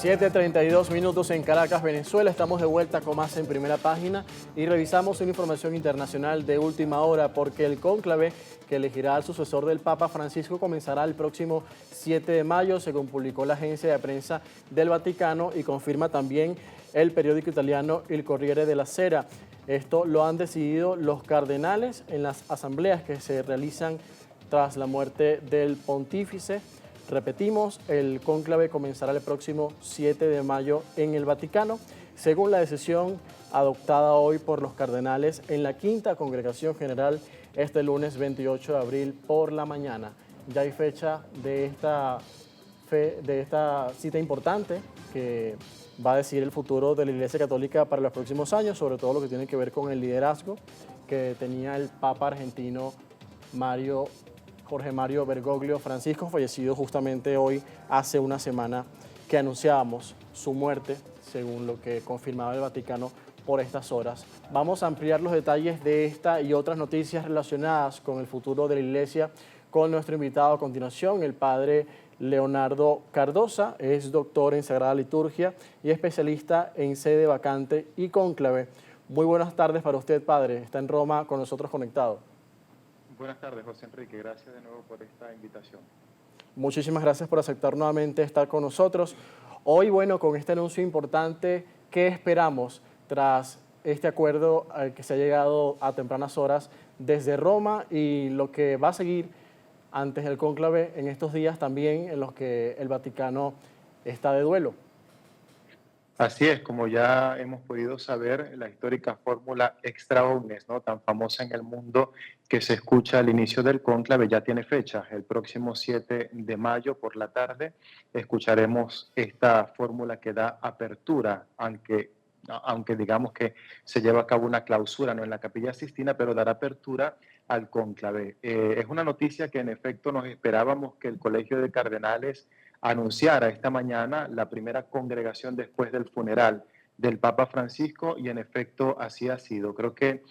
7:32 minutos en Caracas, Venezuela. Estamos de vuelta con más en Primera Página y revisamos una información internacional de última hora porque el cónclave que elegirá al sucesor del Papa Francisco comenzará el próximo 7 de mayo, según publicó la agencia de prensa del Vaticano y confirma también el periódico italiano Il Corriere della Sera. Esto lo han decidido los cardenales en las asambleas que se realizan tras la muerte del pontífice. Repetimos, el cónclave comenzará el próximo 7 de mayo en el Vaticano, según la decisión adoptada hoy por los cardenales en la Quinta Congregación General este lunes 28 de abril por la mañana. Ya hay fecha de esta cita importante que va a decidir el futuro de la Iglesia Católica para los próximos años, sobre todo lo que tiene que ver con el liderazgo que tenía el Papa argentino Jorge Mario Bergoglio Francisco, fallecido justamente hoy hace una semana que anunciábamos su muerte, según lo que confirmaba el Vaticano por estas horas. Vamos a ampliar los detalles de esta y otras noticias relacionadas con el futuro de la Iglesia con nuestro invitado a continuación, el padre Leonardo Cardosa. Es doctor en Sagrada Liturgia y especialista en sede vacante y cónclave. Muy buenas tardes para usted, padre. Está en Roma con nosotros conectado. Buenas tardes, José Enrique. Gracias de nuevo por esta invitación. Muchísimas gracias por aceptar nuevamente estar con nosotros. Hoy, bueno, con este anuncio importante, ¿qué esperamos tras este acuerdo al que se ha llegado a tempranas horas desde Roma y lo que va a seguir antes del cónclave en estos días también en los que el Vaticano está de duelo? Así es, como ya hemos podido saber, la histórica fórmula extra omnes, ¿no?, tan famosa en el mundo que se escucha al inicio del cónclave, ya tiene fecha. El próximo 7 de mayo por la tarde escucharemos esta fórmula que da apertura, aunque digamos que se lleva a cabo una clausura, no en la Capilla Sistina, pero dará apertura al cónclave. Es una noticia que en efecto nos esperábamos que el Colegio de Cardenales anunciara esta mañana la primera congregación después del funeral del Papa Francisco, y en efecto así ha sido. Creo que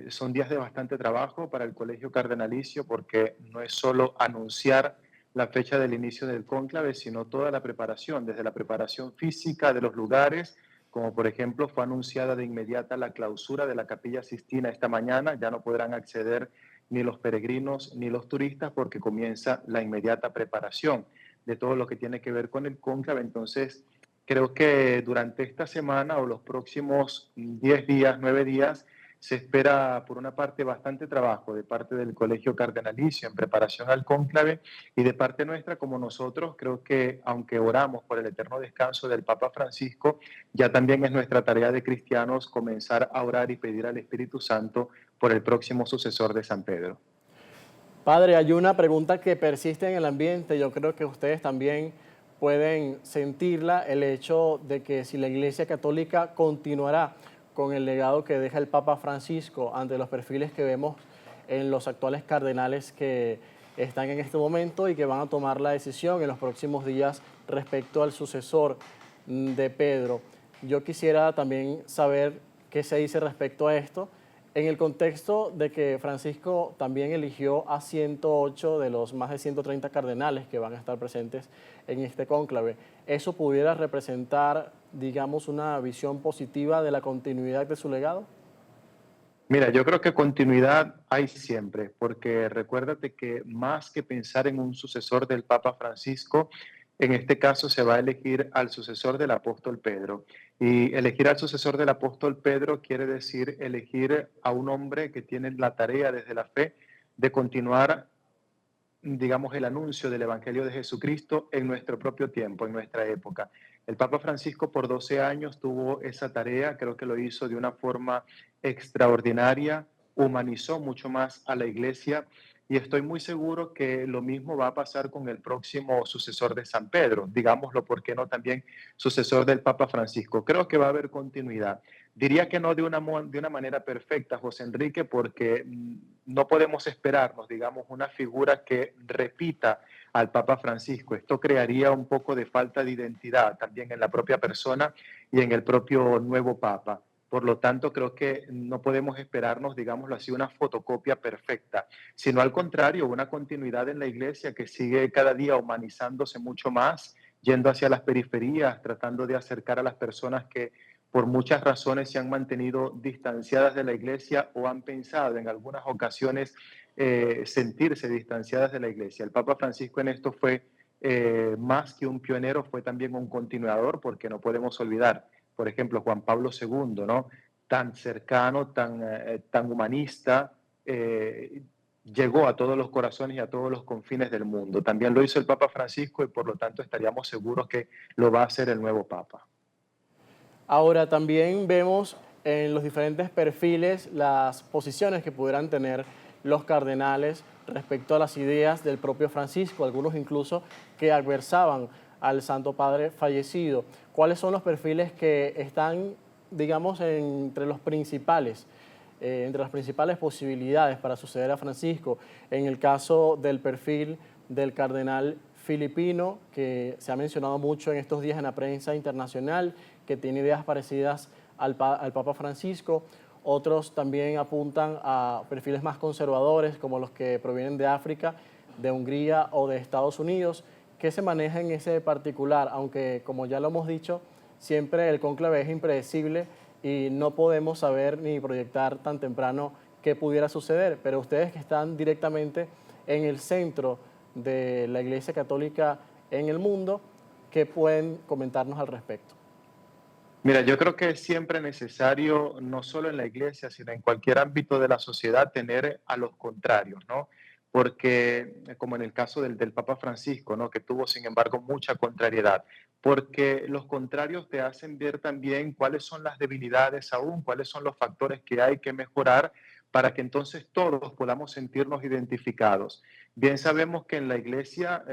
son días de bastante trabajo para el Colegio Cardenalicio, porque no es solo anunciar la fecha del inicio del cónclave, sino toda la preparación, desde la preparación física de los lugares, como por ejemplo fue anunciada de inmediata la clausura de la Capilla Sistina esta mañana. Ya no podrán acceder ni los peregrinos ni los turistas porque comienza la inmediata preparación de todo lo que tiene que ver con el cónclave. Entonces, creo que durante esta semana o los próximos 10 días, 9 días, se espera, por una parte, bastante trabajo de parte del Colegio Cardenalicio en preparación al cónclave, y de parte nuestra, como nosotros, creo que aunque oramos por el eterno descanso del Papa Francisco, ya también es nuestra tarea de cristianos comenzar a orar y pedir al Espíritu Santo por el próximo sucesor de San Pedro. Padre, hay una pregunta que persiste en el ambiente. Yo creo que ustedes también pueden sentirla, el hecho de que si la Iglesia Católica continuará con el legado que deja el Papa Francisco ante los perfiles que vemos en los actuales cardenales que están en este momento y que van a tomar la decisión en los próximos días respecto al sucesor de Pedro. Yo quisiera también saber qué se dice respecto a esto en el contexto de que Francisco también eligió a 108 de los más de 130 cardenales que van a estar presentes en este cónclave. ¿Eso pudiera representar, digamos, una visión positiva de la continuidad de su legado? Mira, yo creo que continuidad hay siempre, porque recuérdate que más que pensar en un sucesor del Papa Francisco, en este caso se va a elegir al sucesor del apóstol Pedro. Y elegir al sucesor del apóstol Pedro quiere decir elegir a un hombre que tiene la tarea desde la fe de continuar, digamos, el anuncio del Evangelio de Jesucristo en nuestro propio tiempo, en nuestra época. El Papa Francisco por 12 años tuvo esa tarea, creo que lo hizo de una forma extraordinaria, humanizó mucho más a la Iglesia, y estoy muy seguro que lo mismo va a pasar con el próximo sucesor de San Pedro, digámoslo, ¿por qué no también sucesor del Papa Francisco? Creo que va a haber continuidad. Diría que no de una manera perfecta, José Enrique, porque no podemos esperarnos, digamos, una figura que repita al Papa Francisco. Esto crearía un poco de falta de identidad también en la propia persona y en el propio nuevo Papa. Por lo tanto, creo que no podemos esperarnos, digámoslo así, una fotocopia perfecta, sino al contrario, una continuidad en la Iglesia que sigue cada día humanizándose mucho más, yendo hacia las periferias, tratando de acercar a las personas que por muchas razones se han mantenido distanciadas de la iglesia o han pensado en algunas ocasiones sentirse distanciadas de la iglesia. El Papa Francisco en esto fue más que un pionero, fue también un continuador, porque no podemos olvidar, por ejemplo, Juan Pablo II, ¿no? Tan cercano, tan humanista, llegó a todos los corazones y a todos los confines del mundo. También lo hizo el Papa Francisco y por lo tanto estaríamos seguros que lo va a hacer el nuevo Papa. Ahora también vemos en los diferentes perfiles las posiciones que pudieran tener los cardenales respecto a las ideas del propio Francisco, algunos incluso que adversaban al Santo Padre fallecido. ¿Cuáles son los perfiles que están, digamos, entre los principales, entre las principales posibilidades para suceder a Francisco? En el caso del perfil del cardenal filipino, que se ha mencionado mucho en estos días en la prensa internacional, que tiene ideas parecidas al Papa Francisco. Otros también apuntan a perfiles más conservadores, como los que provienen de África, de Hungría o de Estados Unidos. ¿Qué se maneja en ese particular? Aunque, como ya lo hemos dicho, siempre el cónclave es impredecible y no podemos saber ni proyectar tan temprano qué pudiera suceder. Pero ustedes que están directamente en el centro de la Iglesia Católica en el mundo, ¿qué pueden comentarnos al respecto? Mira, yo creo que es siempre necesario, no solo en la iglesia, sino en cualquier ámbito de la sociedad, tener a los contrarios, ¿no? Porque, como en el caso del Papa Francisco, ¿no? Que tuvo, sin embargo, mucha contrariedad, porque los contrarios te hacen ver también cuáles son las debilidades aún, cuáles son los factores que hay que mejorar para que entonces todos podamos sentirnos identificados. Bien sabemos que en la iglesia,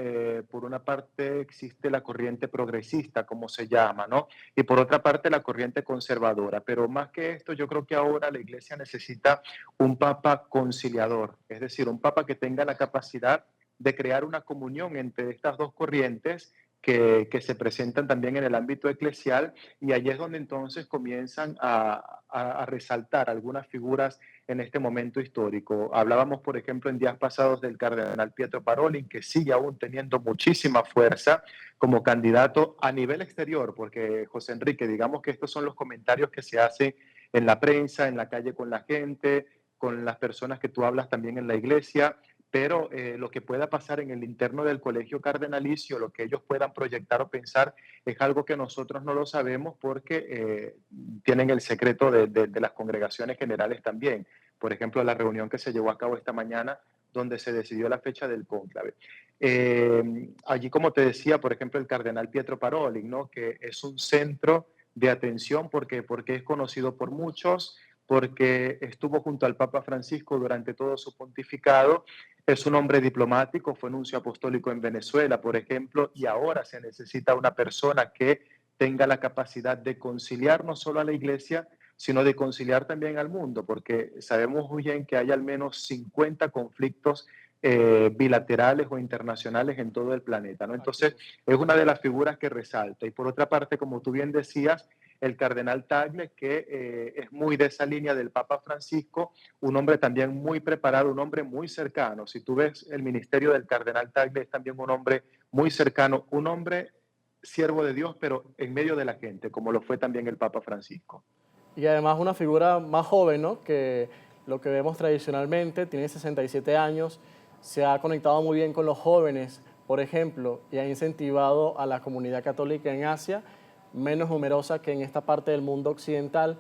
por una parte, existe la corriente progresista, como se llama, ¿no? Y por otra parte la corriente conservadora. Pero más que esto, yo creo que ahora la Iglesia necesita un papa conciliador, es decir, un papa que tenga la capacidad de crear una comunión entre estas dos corrientes que se presentan también en el ámbito eclesial, y allí es donde entonces comienzan a resaltar algunas figuras en este momento histórico. Hablábamos, por ejemplo, en días pasados del cardenal Pietro Parolin, que sigue aún teniendo muchísima fuerza como candidato a nivel exterior, porque José Enrique, digamos que estos son los comentarios que se hacen en la prensa, en la calle con la gente, con las personas que tú hablas también en la iglesia, pero lo que pueda pasar en el interno del colegio cardenalicio, lo que ellos puedan proyectar o pensar, es algo que nosotros no lo sabemos porque tienen el secreto de las congregaciones generales también. Por ejemplo, la reunión que se llevó a cabo esta mañana, donde se decidió la fecha del cónclave. Allí, como te decía, por ejemplo, el cardenal Pietro Parolin, ¿no? Que es un centro de atención porque es conocido por muchos, porque estuvo junto al Papa Francisco durante todo su pontificado, es un hombre diplomático, fue nuncio apostólico en Venezuela, por ejemplo, y ahora se necesita una persona que tenga la capacidad de conciliar no solo a la iglesia, sino de conciliar también al mundo, porque sabemos muy bien que hay al menos 50 conflictos bilaterales o internacionales en todo el planeta, ¿no? Entonces, es una de las figuras que resalta. Y por otra parte, como tú bien decías, el cardenal Tagle, que es muy de esa línea del Papa Francisco, un hombre también muy preparado, un hombre muy cercano. Si tú ves el ministerio del cardenal Tagle, es también un hombre muy cercano, un hombre siervo de Dios, pero en medio de la gente, como lo fue también el Papa Francisco. Y además una figura más joven, ¿no? Que lo que vemos tradicionalmente, tiene 67 años, se ha conectado muy bien con los jóvenes, por ejemplo, y ha incentivado a la comunidad católica en Asia, menos numerosa que en esta parte del mundo occidental.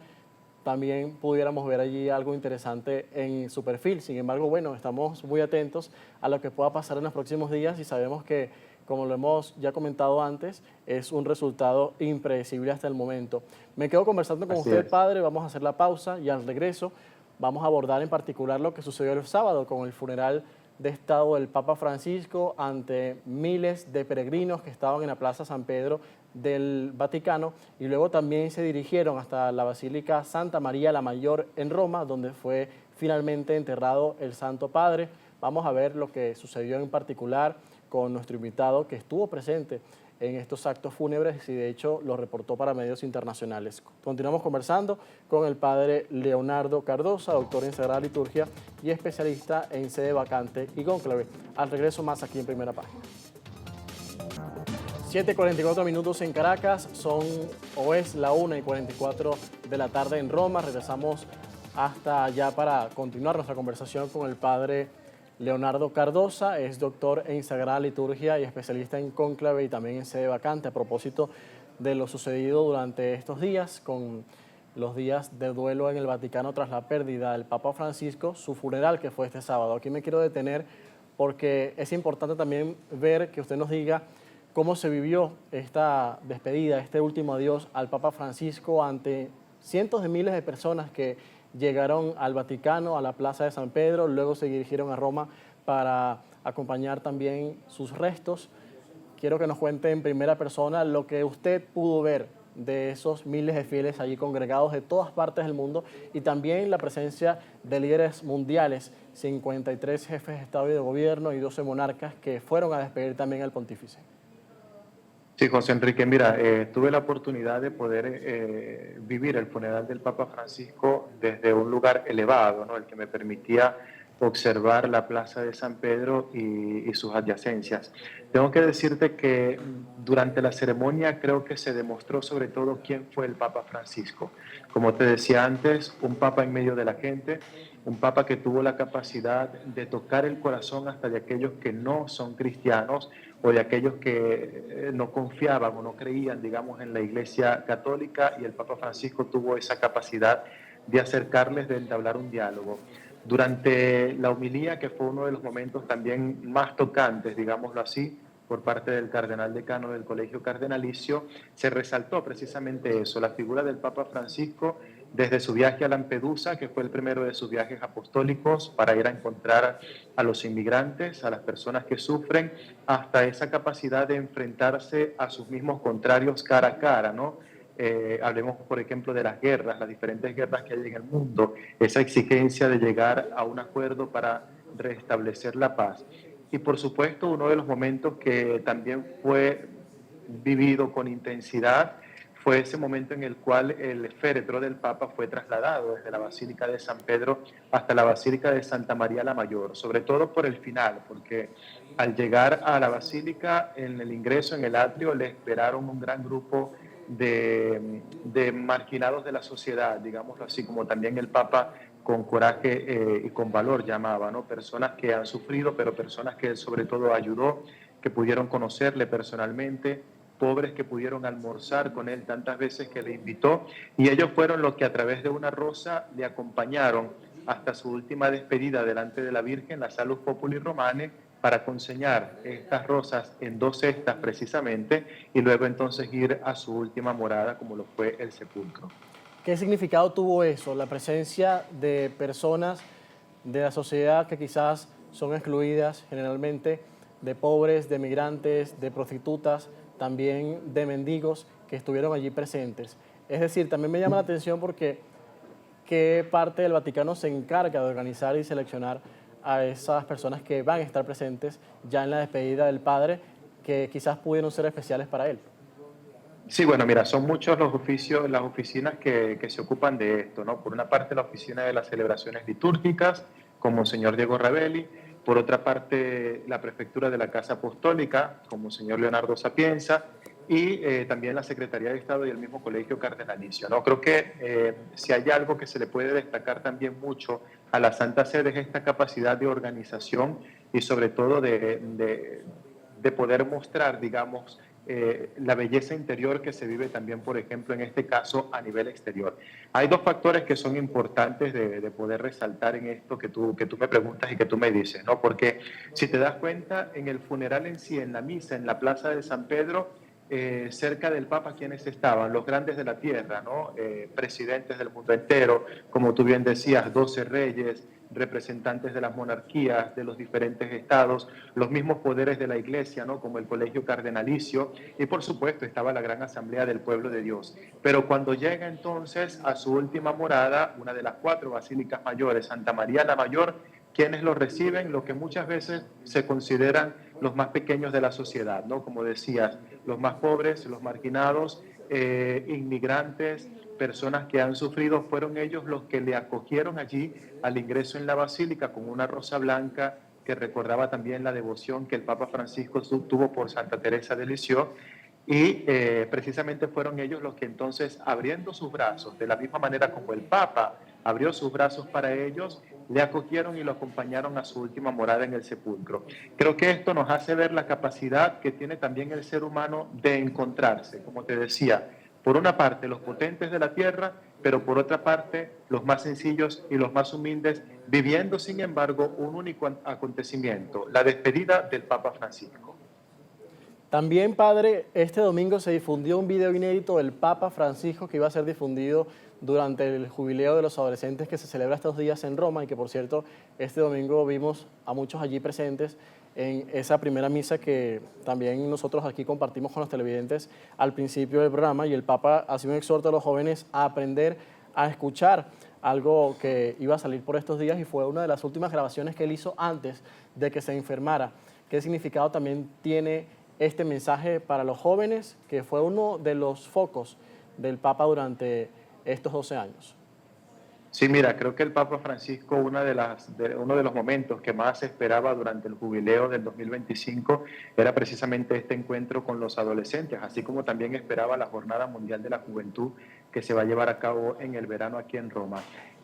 También pudiéramos ver allí algo interesante en su perfil. Sin embargo, bueno, estamos muy atentos a lo que pueda pasar en los próximos días y sabemos que, como lo hemos ya comentado antes, es un resultado impredecible hasta el momento. Me quedo conversando con Así usted, es. padre, vamos a hacer la pausa y al regreso vamos a abordar en particular lo que sucedió el sábado con el funeral de Estado del Papa Francisco ante miles de peregrinos que estaban en la Plaza San Pedro del Vaticano, y luego también se dirigieron hasta la Basílica Santa María la Mayor en Roma, donde fue finalmente enterrado el Santo Padre. Vamos a ver lo que sucedió en particular con nuestro invitado que estuvo presente en estos actos fúnebres y de hecho lo reportó para medios internacionales. Continuamos conversando con el padre Leonardo Cardosa, doctor en Sagrada Liturgia y especialista en sede vacante y cónclave. Al regreso más aquí en Primera Página. 7:44 minutos en Caracas, es la 1:44 de la tarde en Roma. Regresamos hasta allá para continuar nuestra conversación con el padre Leonardo Cardosa. Es doctor en Sagrada Liturgia y especialista en cónclave y también en sede vacante, a propósito de lo sucedido durante estos días con los días de duelo en el Vaticano tras la pérdida del Papa Francisco, su funeral que fue este sábado. Aquí me quiero detener porque es importante también ver que usted nos diga cómo se vivió esta despedida, este último adiós al Papa Francisco ante cientos de miles de personas que llegaron al Vaticano, a la Plaza de San Pedro, luego se dirigieron a Roma para acompañar también sus restos. Quiero que nos cuente en primera persona lo que usted pudo ver de esos miles de fieles allí congregados de todas partes del mundo y también la presencia de líderes mundiales, 53 jefes de Estado y de Gobierno y 12 monarcas que fueron a despedir también al pontífice. Sí, José Enrique, mira, tuve la oportunidad de poder vivir el funeral del Papa Francisco desde un lugar elevado, ¿no? El que me permitía observar la plaza de San Pedro y sus adyacencias. Tengo que decirte que durante la ceremonia creo que se demostró sobre todo quién fue el Papa Francisco. Como te decía antes, un Papa en medio de la gente, un Papa que tuvo la capacidad de tocar el corazón hasta de aquellos que no son cristianos o de aquellos que no confiaban o no creían, digamos, en la Iglesia Católica, y el Papa Francisco tuvo esa capacidad de acercarles, de entablar un diálogo. Durante la homilía, que fue uno de los momentos también más tocantes, digámoslo así, por parte del cardenal decano del Colegio Cardenalicio, se resaltó precisamente eso, la figura del Papa Francisco desde su viaje a Lampedusa, que fue el primero de sus viajes apostólicos para ir a encontrar a los inmigrantes, a las personas que sufren, hasta esa capacidad de enfrentarse a sus mismos contrarios cara a cara, ¿no? Hablemos, por ejemplo, de las guerras, las diferentes guerras que hay en el mundo, esa exigencia de llegar a un acuerdo para restablecer la paz. Y por supuesto, uno de los momentos que también fue vivido con intensidad fue ese momento en el cual el féretro del Papa fue trasladado desde la Basílica de San Pedro hasta la Basílica de Santa María la Mayor, sobre todo por el final, porque al llegar a la Basílica, en el ingreso, en el atrio, le esperaron un gran grupo de marginados de la sociedad, digámoslo así, como también el Papa con coraje y con valor llamaba, ¿no? Personas que han sufrido, pero personas que él sobre todo ayudó, que pudieron conocerle personalmente, pobres que pudieron almorzar con él tantas veces que le invitó, y ellos fueron los que a través de una rosa le acompañaron hasta su última despedida delante de la Virgen, la Salus Populi Romane, para conseñar estas rosas en 2 cestas precisamente, y luego entonces ir a su última morada, como lo fue el sepulcro. ¿Qué significado tuvo eso, la presencia de personas de la sociedad que quizás son excluidas generalmente, de pobres, de migrantes, de prostitutas, también de mendigos que estuvieron allí presentes? Es decir, también me llama la atención porque qué parte del Vaticano se encarga de organizar y seleccionar a esas personas que van a estar presentes ya en la despedida del padre, que quizás pudieron ser especiales para él. Sí, bueno, mira, son muchos los oficios, las oficinas que se ocupan de esto, ¿no? Por una parte, la oficina de las celebraciones litúrgicas, con Monseñor Diego Ravelli; por otra parte, la prefectura de la Casa Apostólica, con Monseñor Leonardo Sapienza; y también la Secretaría de Estado y el mismo Colegio Cardenalicio, ¿no? Creo que si hay algo que se le puede destacar también mucho a la Santa Sede es esta capacidad de organización y sobre todo de poder mostrar, digamos, la belleza interior que se vive también, por ejemplo, en este caso a nivel exterior. Hay 2 factores que son importantes de poder resaltar en esto que tú me preguntas y que tú me dices, ¿no? Porque si te das cuenta, en el funeral en sí, en la misa, en la plaza de San Pedro, cerca del Papa, ¿quiénes estaban? Los grandes de la tierra, ¿no? Presidentes del mundo entero, como tú bien decías, 12 reyes, representantes de las monarquías, de los diferentes estados, los mismos poderes de la Iglesia, ¿no? Como el Colegio Cardenalicio, y por supuesto estaba la gran asamblea del pueblo de Dios. Pero cuando llega entonces a su última morada, una de las 4 basílicas mayores, Santa María la Mayor, ¿quiénes lo reciben? Lo que muchas veces se consideran los más pequeños de la sociedad, ¿no? Como decías, los más pobres, los marginados, inmigrantes, personas que han sufrido, fueron ellos los que le acogieron allí al ingreso en la basílica con una rosa blanca que recordaba también la devoción que el Papa Francisco tuvo por Santa Teresa de Lisieux. y precisamente fueron ellos los que entonces, abriendo sus brazos, de la misma manera como el Papa abrió sus brazos para ellos, le acogieron y lo acompañaron a su última morada en el sepulcro. Creo que esto nos hace ver la capacidad que tiene también el ser humano de encontrarse, como te decía, por una parte los potentes de la tierra, pero por otra parte los más sencillos y los más humildes, viviendo sin embargo un único acontecimiento, la despedida del Papa Francisco. También, padre, este domingo se difundió un video inédito del Papa Francisco que iba a ser difundido durante el jubileo de los adolescentes que se celebra estos días en Roma y que, por cierto, este domingo vimos a muchos allí presentes en esa primera misa que también nosotros aquí compartimos con los televidentes al principio del programa, y el Papa hacía un exhorto a los jóvenes a aprender a escuchar algo que iba a salir por estos días y fue una de las últimas grabaciones que él hizo antes de que se enfermara. ¿Qué significado también tiene este mensaje para los jóvenes, que fue uno de los focos del Papa durante estos 12 años? Sí, mira, creo que el Papa Francisco, uno de los momentos que más se esperaba durante el jubileo del 2025 era precisamente este encuentro con los adolescentes, así como también esperaba la Jornada Mundial de la Juventud que se va a llevar a cabo en el verano aquí en Roma.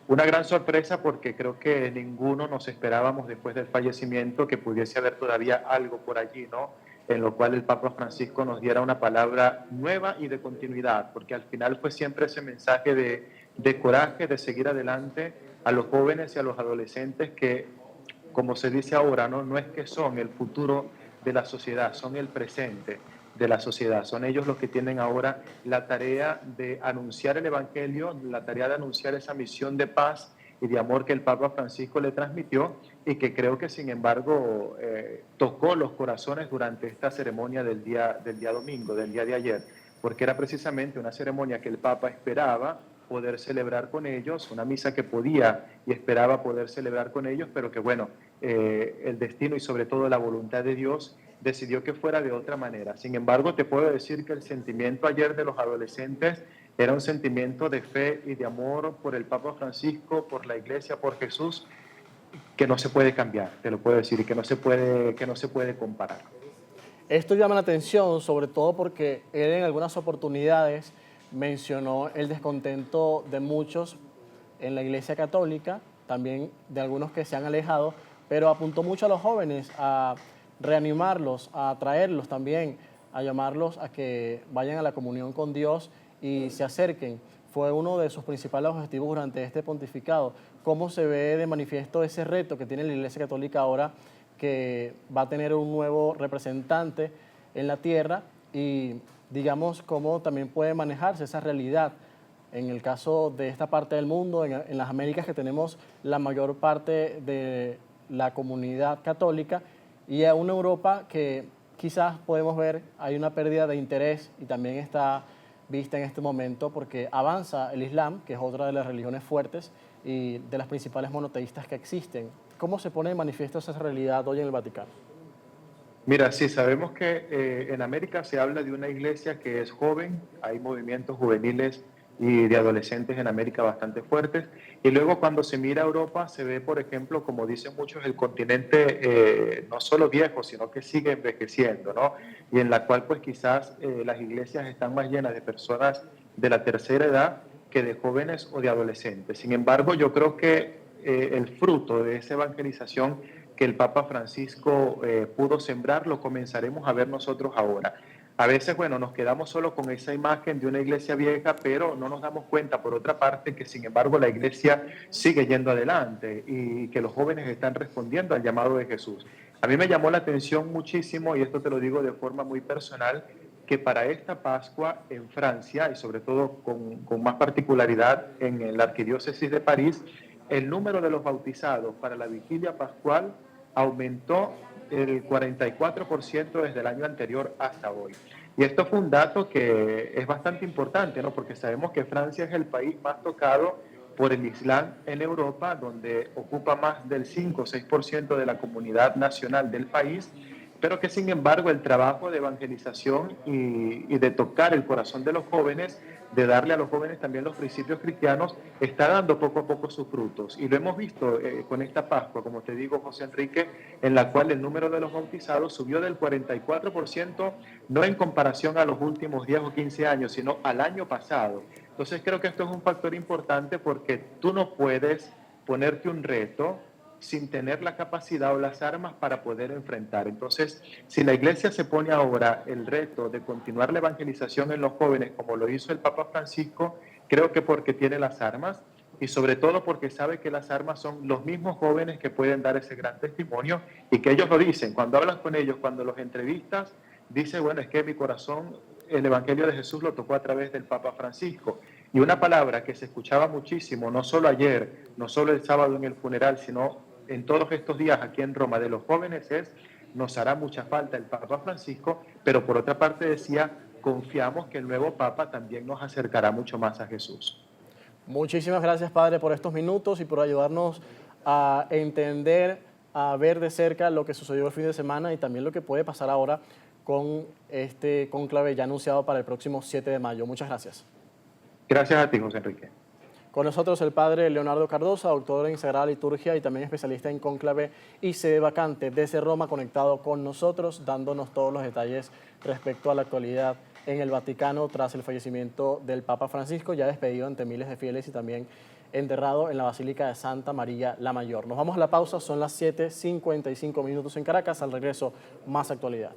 Una gran sorpresa porque creo que ninguno nos esperábamos después del fallecimiento que pudiese haber todavía algo por allí, ¿no? En lo cual el Papa Francisco nos diera una palabra nueva y de continuidad, porque al final fue siempre ese mensaje de coraje, de seguir adelante a los jóvenes y a los adolescentes que, como se dice ahora, no es que son el futuro de la sociedad, son el presente de la sociedad. Son ellos los que tienen ahora la tarea de anunciar el Evangelio, la tarea de anunciar esa misión de paz y de amor que el Papa Francisco le transmitió y que creo que, sin embargo, tocó los corazones durante esta ceremonia del día domingo, del día de ayer, porque era precisamente una ceremonia que el Papa esperaba poder celebrar con ellos, una misa que podía y esperaba poder celebrar con ellos, pero que bueno, el destino y sobre todo la voluntad de Dios decidió que fuera de otra manera. Sin embargo, te puedo decir que el sentimiento ayer de los adolescentes era un sentimiento de fe y de amor por el Papa Francisco, por la Iglesia, por Jesús, que no se puede cambiar, te lo puedo decir, y que no se puede comparar. Esto llama la atención, sobre todo porque él en algunas oportunidades mencionó el descontento de muchos en la Iglesia Católica, también de algunos que se han alejado, pero apuntó mucho a los jóvenes, a reanimarlos, a atraerlos también, a llamarlos a que vayan a la comunión con Dios y se acerquen. Fue uno de sus principales objetivos durante este pontificado. ¿Cómo se ve de manifiesto ese reto que tiene la Iglesia Católica ahora, que va a tener un nuevo representante en la tierra, y digamos cómo también puede manejarse esa realidad en el caso de esta parte del mundo, en las Américas, que tenemos la mayor parte de la comunidad católica, y a una Europa que quizás podemos ver hay una pérdida de interés y también está vista en este momento porque avanza el Islam, que es otra de las religiones fuertes y de las principales monoteístas que existen. ¿Cómo se pone de manifiesto esa realidad hoy en el Vaticano? Mira, sí, sabemos que en América se habla de una iglesia que es joven, hay movimientos juveniles y de adolescentes en América bastante fuertes, y luego cuando se mira a Europa se ve, por ejemplo, como dicen muchos, el continente no solo viejo, sino que sigue envejeciendo, ¿no? Y en la cual pues quizás las iglesias están más llenas de personas de la tercera edad que de jóvenes o de adolescentes. Sin embargo, yo creo que el fruto de esa evangelización que el Papa Francisco pudo sembrar, lo comenzaremos a ver nosotros ahora. A veces, bueno, nos quedamos solo con esa imagen de una iglesia vieja, pero no nos damos cuenta, por otra parte, que sin embargo la iglesia sigue yendo adelante y que los jóvenes están respondiendo al llamado de Jesús. A mí me llamó la atención muchísimo, y esto te lo digo de forma muy personal, que para esta Pascua en Francia, y sobre todo con más particularidad en la Arquidiócesis de París, el número de los bautizados para la vigilia pascual aumentó el 44% desde el año anterior hasta hoy. Y esto fue un dato que es bastante importante, ¿no? Porque sabemos que Francia es el país más tocado por el Islam en Europa, donde ocupa más del 5 o 6% de la comunidad nacional del país, pero que sin embargo el trabajo de evangelización y de tocar el corazón de los jóvenes, de darle a los jóvenes también los principios cristianos, está dando poco a poco sus frutos. Y lo hemos visto con esta Pascua, como te digo, José Enrique, en la cual el número de los bautizados subió del 44%, no en comparación a los últimos 10 o 15 años, sino al año pasado. Entonces creo que esto es un factor importante porque tú no puedes ponerte un reto sin tener la capacidad o las armas para poder enfrentar. Entonces, si la Iglesia se pone ahora el reto de continuar la evangelización en los jóvenes, como lo hizo el Papa Francisco, creo que porque tiene las armas y sobre todo porque sabe que las armas son los mismos jóvenes que pueden dar ese gran testimonio y que ellos lo dicen. Cuando hablas con ellos, cuando los entrevistas, dice, bueno, es que mi corazón, el Evangelio de Jesús lo tocó a través del Papa Francisco. Y una palabra que se escuchaba muchísimo, no solo ayer, no solo el sábado en el funeral, sino en todos estos días aquí en Roma de los jóvenes es, nos hará mucha falta el Papa Francisco, pero por otra parte decía, confiamos que el nuevo Papa también nos acercará mucho más a Jesús. Muchísimas gracias, Padre, por estos minutos y por ayudarnos a entender, a ver de cerca lo que sucedió el fin de semana y también lo que puede pasar ahora con este cónclave ya anunciado para el próximo 7 de mayo. Muchas gracias. Gracias a ti, José Enrique. Con nosotros el padre Leonardo Cardosa, doctor en Sagrada Liturgia y también especialista en cónclave y sede vacante desde Roma, conectado con nosotros, dándonos todos los detalles respecto a la actualidad en el Vaticano tras el fallecimiento del Papa Francisco, ya despedido ante miles de fieles y también enterrado en la Basílica de Santa María la Mayor. Nos vamos a la pausa, son las 7:55 en Caracas, al regreso más actualidad.